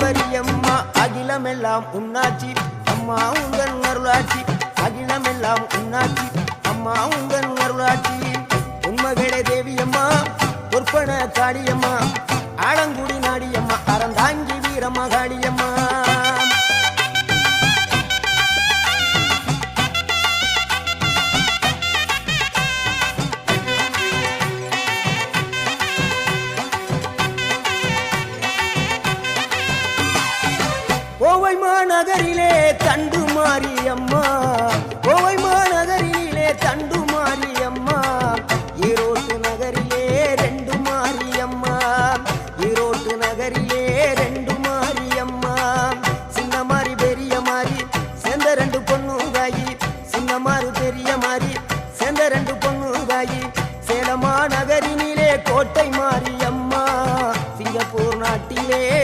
பரியம்மா அகிலமெல்லாம் உன்னாட்சி அம்மா உங்கள் அருளாட்சி அகிலமெல்லாம் உன்னாட்சி அம்மா உங்கள் அருளாட்சி உண்மகளே தேவியம்மா பொற்பன காளியம்மா ஆலங்குடி நாடியம்மா அறந்தாங்கி வீரம்மா காளியம்மா கோவை மாநகரிலே தண்டு மாரியம்மா கோவை மாநகரிலே தண்டு மாரியம்மா ஈரோட்டு நகரிலே ரெண்டு மாரியம்மா ஈரோட்டு நகரிலே ரெண்டு மாரியம்மா சின்ன மாறி பெரிய மாறி சேர்ந்த ரெண்டு பொண்ணு தாயி சின்ன மாறு பெரிய மாறி சேர்ந்த ரெண்டு பொண்ணு தாயி சேலமா நகரினிலே கோட்டை